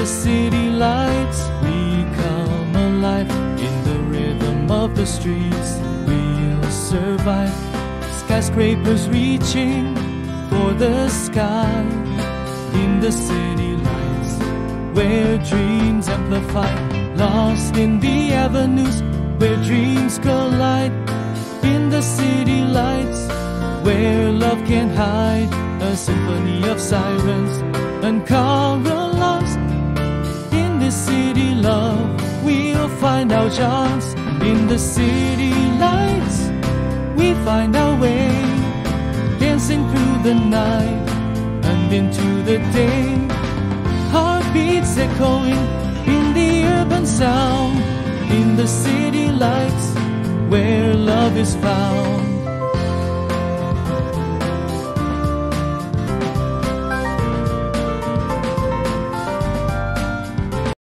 the city lights, we come alive. In the rhythm of the streets, we'll survive. Skyscrapers reaching for the sky. In the city lights, where dreams amplify. Lost in the avenues, where dreams collide. In the city lights, where love can hide. A symphony of sirens, uncovered lost. In the city love, we'll find our chance. In the city lights, we find our way, dancing through the night and into the day. Heartbeats echoing in the urban sound. In the city lights, where love is found.